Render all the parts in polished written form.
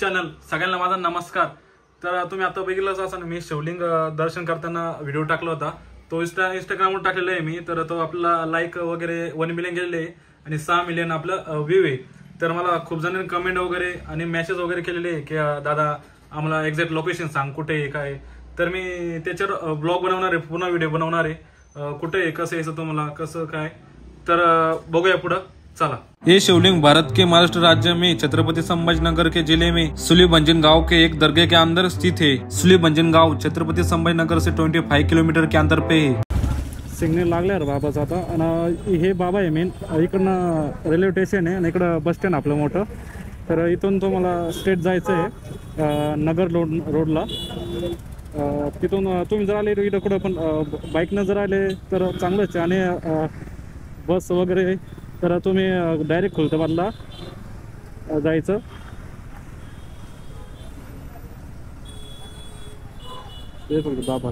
Channel सगळ्यांना माझा नमस्कार। तर तुम्ही आता बघितलंच असाल मी शिवलिंग दर्शन करताना व्हिडिओ टाकला होता, तो इंस्टाग्रामवर टाकलेला आहे मी। तर तो आपला लाईक वगैरे 1 मिलियन गेलेले आहे आणि 6 मिलियन आपलं व्ह्यू आहे। तर मला खूप जणांनी कमेंट वगैरे आणि मेसेज वगैरे केलेले आहे की दादा आम्हाला एक्झॅक्ट लोकेशन सांग कुठे आहे काय। तर मी त्याच्यावर ब्लॉग बनवणार आहे, पूर्ण व्हिडिओ बनवणार आहे कुठे आहे कसं यायचं तुम्हाला कसं काय। तर बघूया पुढं चला। ये शिवलिंग भारत के महाराष्ट्र राज्य में छत्रपति संभाजीनगर के जिले में सुलीभंजन गांव के एक दरगाह के अंदर स्थित है। सुलीभंजन गांव छत्रपति संभाजीनगर से 25 किलोमीटर के अंतर पे है। सिग्नल लागले बाबाचा आता आणि हे बाबा आहे मेन। इकडनं रेल्वे स्टेशन आहे आणि इकडं बस स्टँड आपलं मोठं। तर इथून तुम्हाला स्ट्रेट जायचं आहे नगर रोडला। तिथून तुम्ही जर आले इकडं कुठं पण बाईकनं जर आले तर चांगलंच आहे आणि बस वगैरे तर तुम्ही डायरेक्ट खुलताबादला जायचं। ते फक्त बाबा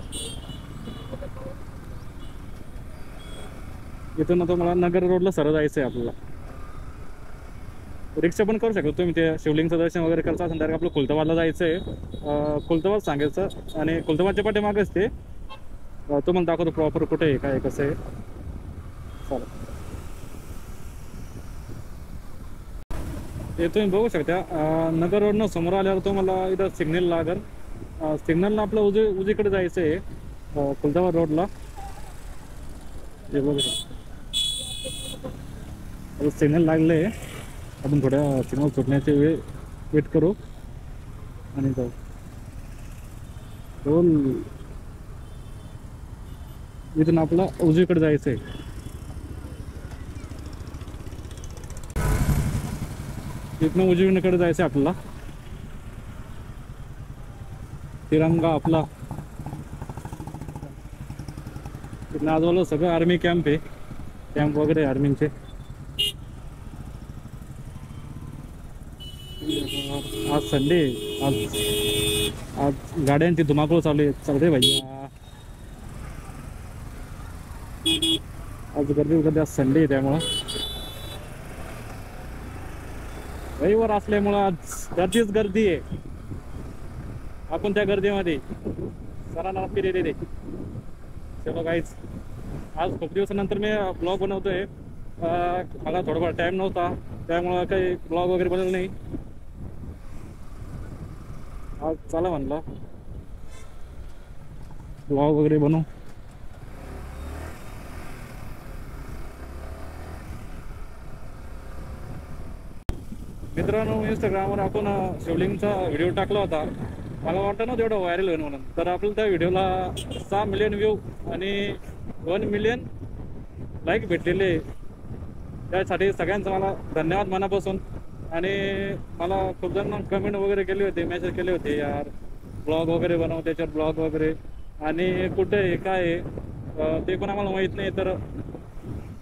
इथून तुम्हाला नगर रोडला सरळ जायचं आहे आपल्याला। रिक्षा पण करू शकतो तुम्ही, ते शिवलिंगचं दर्शन वगैरे करता असेल डायरेक्ट आपलं खुलताबादला जायचं आहे। खुलताबाद सांगायचं आणि खुलताबादच्या पाठीमागच ते तुम्हाला दाखवतो प्रॉपर कुठे आहे काय कसं आहे। चालेल हे तुम्ही बघू शकता नगर रोडनं समोर आल्यावर तुम्हाला इथं सिग्नल लागेल। सिग्नलनं आपलं उजवीकडे जायचं आहे खुलताबाद रोडला। हे बघू सिग्नल लागले, आपण थोड्या सिग्नल सुटण्याचे वेट करू आणि जाऊ। इथून आपला उजवीकडे जायचं आहे। इथनं उजवीकडे जायचं आहे आपल्याला। तिरंगा आपला इथनं आजूबाजूला सगळं आर्मी कॅम्प आहे, कॅम्प वगैरे आर्मीचे। आज संडे, आज गाड्यांची धुमाकूळ चालते भाई। आज गर्दी आज संडे आहे त्यामुळं रविवार असल्यामुळं आज गर्दीच गर्दी आहे। आपण त्या गर्दीमध्ये सरांना फिरे दे। चलो गाईज, आज खूप दिवसानंतर मी ब्लॉग बनवतोय। मला थोडाफार टाइम नव्हता त्यामुळं काही ब्लॉग वगैरे बनवलं नाही। आज चला म्हणलं ब्लॉग वगैरे बनवू। मित्रांनो, इंस्टाग्रामवर आपण शिवलिंगचा व्हिडिओ टाकला होता, मला वाटतं ना तेवढं व्हायरल होईल म्हणून। तर आपल्याला त्या व्हिडिओला 6 मिलियन व्ह्यू आणि 1 मिलियन लाईक भेटलेले, त्यासाठी सगळ्यांचं मला धन्यवाद मनापासून। आणि मला खूप जण कमेंट वगैरे केले होते, मेसेज केले होते यार ब्लॉग वगैरे बनव, त्याच्यावर ब्लॉग वगैरे आणि कुठे आहे काय आहे ते पण आम्हाला माहीत नाही। तर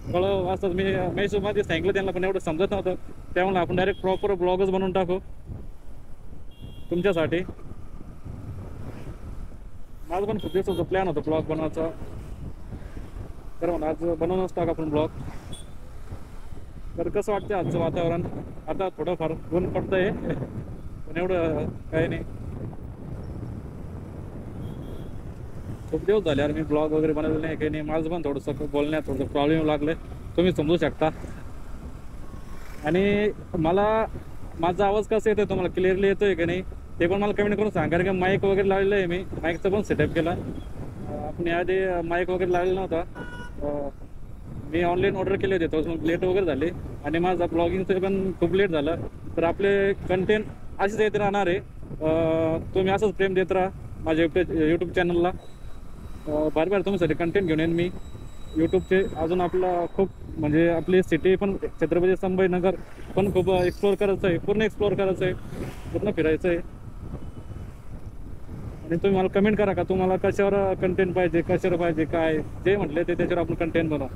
कळव असंच मी मेसेजमध्ये सांगितलं त्यांना, पण एवढं समजत नव्हतं त्यामुळे आपण डायरेक्ट प्रॉपर ब्लॉगच बनवून टाकू तुमच्यासाठी। माझं पण खूप दिवसाचा प्लॅन होता ब्लॉग बनवायचा, तर म्हणून आज बनवूनच टाका आपण ब्लॉग। तर कसं वाटतं आजचं वातावरण? आता थोडंफार ऊन पडतंय पण एवढं काही नाही। खूप दिवस झाले यार मी ब्लॉग वगैरे बनवलेलं नाही काही नाही। माझं पण थोडंसं बोलण्यात थोडंसं प्रॉब्लेम लागले, तुम्ही समजू शकता। आणि मला माझा आवाज कसा येतोय तुम्हाला क्लिअरली येतोय की नाही ते पण मला कमेंट करून सांगा। कारण की माईक वगैरे लावलेलं आहे मी, माईकचं पण सेटअप केला। आपण आधी माईक वगैरे लावलेला नव्हता, मी ऑनलाईन ऑर्डर केले होते तर लेट वगैरे झाले आणि माझा ब्लॉगिंगचं पण खूप लेट झालं। तर आपले कंटेंट असेच येत राहणार आहे, तुम्ही असंच प्रेम देत राहा माझ्या यूट्यूब चॅनलला। बार तुमच्यासाठी कंटेंट घेऊन येईन मी यूट्यूबचे। अजून आपला खूप म्हणजे आपली सिटी पण छत्रपती संभाजीनगर पण खूप एक्सप्लोअर करायचं आहे, पूर्ण एक्सप्लोअर करायचं आहे, पूर्ण फिरायचं आहे। आणि तुम्ही मला कमेंट करा का तुम्हाला कशावर कंटेंट पाहिजे, कशावर पाहिजे, काय जे म्हटले ते त्याच्यावर आपण कंटेंट बनवू।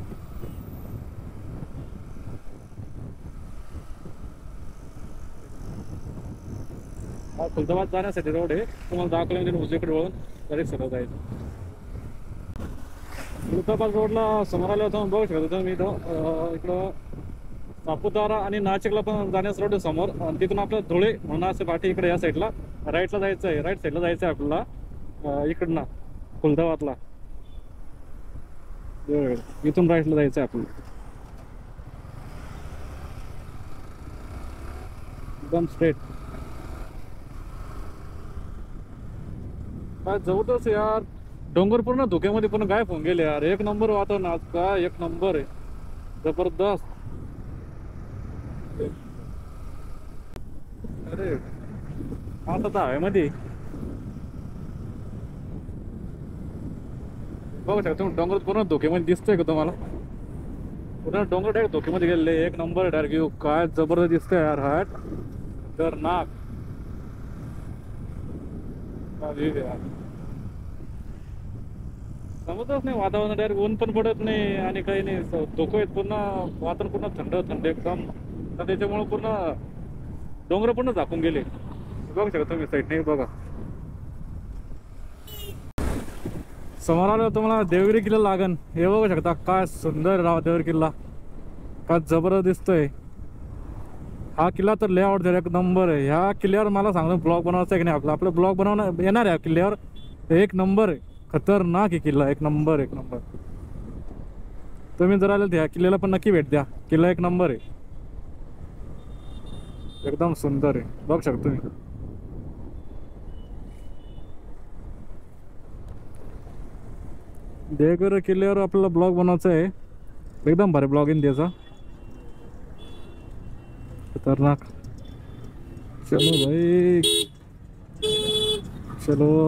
हा खुलताबाद जाण्यासाठी रोड आहे, तुम्हाला दाखवलं म्हणजे उजवीकडे वळून डायरेक्ट सरळ जायचं। खुलताबाद रोडला समोर आलं होतं बघू शकतो तुम्ही, इथं इकडं सापुतारा आणि नाशिकला पण जाण्यास रोड समोर, आणि तिथून आपलं धुळे म्हणून असे पाठी इकडे या साईडला राईटला जायचं आहे. राईट साईडला जायचं आहे आपल्याला इकडनं खुलदाबादला. इथून राईटला जायचं आहे आपल्याला एकदम स्ट्रेट. काय जवळच यार, डोंगर पूर्ण धुक्यामध्ये पूर्ण गायब होऊन गेले यार. एक नंबर वातावरण आज, काय एक नंबर आहे, जबरदस्त. अरे आता हवेमध्ये बघू शकता तुम्ही, डोंगर पूर्ण धोक्यामध्ये दिसतोय का तुम्हाला? पूर्ण डोंगर डायरेक्ट धोक्यामध्ये गेले. एक नंबर डायरेक्ट व्ह्यू, काय जबरदस्त दिसतोय यार. हाट तर नाक समजतच नाही वातावरण. डायरेक्ट ऊन पण पडत नाही आणि काही नाही, धोको आहेत पूर्ण. वातावरण पूर्ण थंड थंड एकदम. तर त्याच्यामुळे पूर्ण डोंगर पूर्ण झाकून गेले. बघू शकता तुम्ही साईड नाही बघा. समोर आलं तुम्हाला देवगिरी किल्ला लागन. हे बघू शकता काय सुंदर राव देवगिरी किल्ला, काय जबरदस्त दिसतोय. हा किल्ला तर लय आवडतो, एक नंबर आहे. ह्या किल्ल्यावर मला सांगतो ब्लॉग बनवायचा आहे की नाही. आपलं ब्लॉग बनवणं येणार आहे किल्ल्यावर. एक नंबर आहे, खतरनाक आहे किल्ला, एक नंबर एक नंबर. तुम्ही जर आले ह्या किल्ल्याला पण नक्की भेट द्या. किल्ला एक नंबर आहे, एकदम सुंदर आहे. बघू शकता तुम्ही. देवगिरी किल्ल्यावर आपल्याला ब्लॉग बनवायचा आहे, एकदम भारी ब्लॉग येईन त्याचा, खतरनाक. चलो भाई चलो.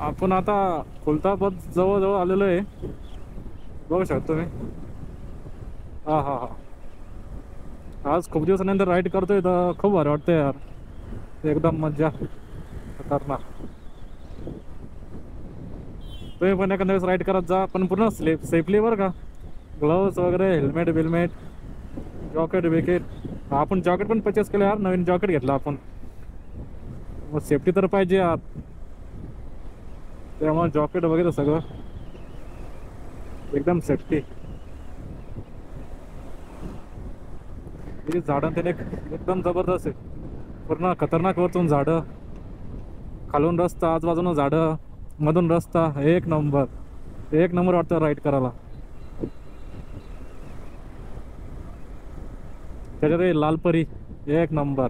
आपण आता खुलताबाद जवळ आलेलो आहे, बघू शकतो तुम्ही. हा हा हा, आज खूप दिवसानंतर राईड करतोय तर खूप भारी वाटतंय यार, एकदम मज्जा, खतरनाक. तुम्ही पण एखाद्या वेळेस राईड करत जा, पण पूर्ण सेफली बरं का. ग्लोव्स वगैरे, हेल्मेट बिल्मेट, जॉकेट बिकेट. आपण जॉकेट पण परचेस केलं यार, नवीन जॉकेट घेतला आपण. मग सेफ्टी तर पाहिजे यार, त्यामुळे जॉकेट वगैरे सगळं एकदम सेफ्टी. झाडं त्याने एकदम जबरदस्त आहे, पूर्ण खतरनाक. वरतून झाडं, खालून रस्ता, आजूबाजूनं झाडं, मधून रस्ता. एक नंबर एक नंबर वाटतं राईड करायला. त्याच्यात लालपरी एक नंबर.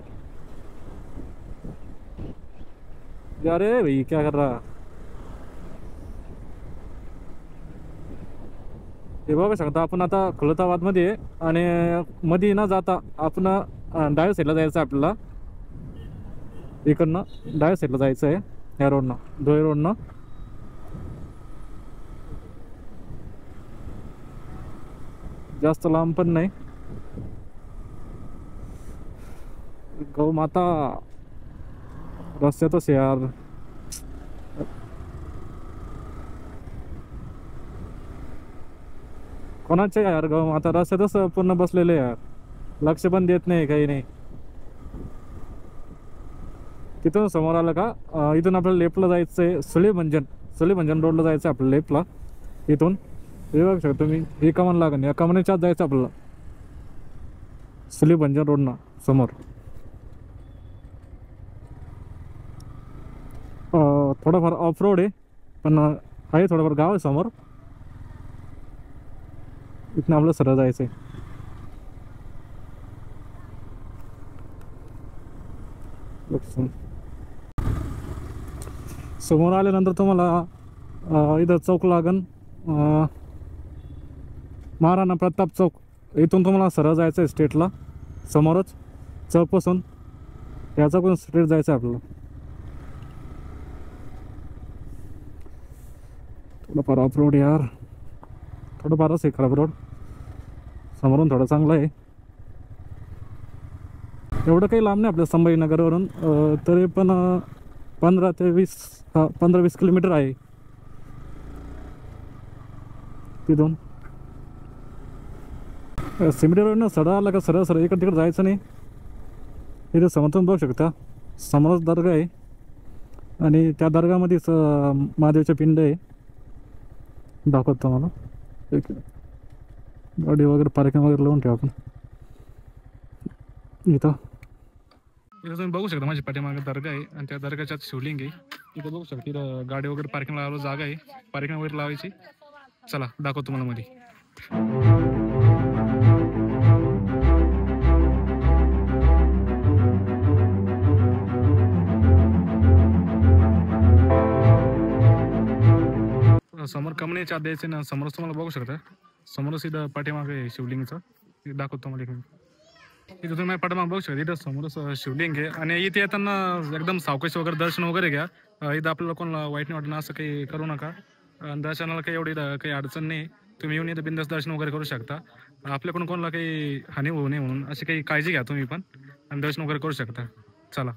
अरे भाई क्या कर रहा. हे बघू शकता आपण आता खुलताबाद मध्ये, आणि मध्ये न जाता आपण डाव्या साईडला जायचं आपल्याला. इकडनं डाव्या साईडला जायचं आहे, या रोडनं, धुळे रोडनं. जास्त लांब पण नाही. गौमाता रस्त्यातच यार. कोणाचे यार गौमाता रस्त्यातच पूर्ण बसलेले यार, लक्ष पण देत नाही, काही नाही. तिथून समोर आलं का, इथून आपल्याला लेफ्टला जायचं आहे. सुलेभंजन रोडला जायचं आहे आपल्याला लेफ्टला. इथून हे बघू शकतो तुम्ही, ही कमान लागेल, या कमानीच्याच जायचं आपल्याला सुलेभंजन रोडनं समोर. थोडंफार ऑफ रोड आहे, पण आहे थोडंफार गाव आहे समोर. इथनं आपलं सरळ जायचं आहे. समोर आल्यानंतर तुम्हाला इथं चौक लागन, महाराणा प्रताप चौक. इथून तुम्हाला सरळ जायचं आहे स्ट्रेटला, समोरच चौकपासून या चौकातून स्ट्रेट जायचं आहे आपल्याला. थोडंफार ऑफ रोड यार, थोडंफारच आहे खराब रोड. समोरून थोडं चांगलं आहे, एवढं काही लांब नाही आपल्या संभाजीनगरवरून. तरी पण 15-20 किलोमीटर आहे तिथून. सिमरी रोडनं सरळ आला का सरळ सरळ इकडे तिकडे जायचं नाही. इथे समोरून बघू शकता, समोरच दर्गा आहे, आणि त्या दर्गामध्येच महादेवच्या पिंड आहे. दाखवतो तुम्हाला. एक गाडी वगैरे पार्किंग वगैरे लावून ठेवा आपण इथं. इथं तुम्ही बघू शकता माझी पाठीमागे दर्गा आहे आणि त्या दर्गाच्यात शिवलिंग आहे. इथं बघू शकता इथं गाडी वगैरे पार्किंग लावायला जागा आहे, पार्किंग वगैरे लावायची. चला दाखवतो तुम्हाला मध्ये. समोर कमनेच्या द्यायचे ना, समोरच तुम्हाला बघू शकता. समोरच इथं पाठीमागे शिवलिंगचं दाखवतो तुम्हाला एक मिनिट. इथं तुम्ही माझ्या पाठीमागे बघू शकता, इथं समोरच शिवलिंग आहे. आणि इथे येताना एकदम सावकाश वगैरे दर्शन वगैरे घ्या. इथं आपल्याला कोणाला वाईट नाही वाटणं असं काही करू नका. दर्शनाला काही एवढी काही अडचण नाही. तुम्ही येऊन इथं बिंदास दर्शन वगैरे करू शकता. आपल्याकडून कोणाला काही हानी होऊ नये म्हणून अशी काही काळजी घ्या तुम्ही पण, आणि दर्शन वगैरे करू शकता. चला.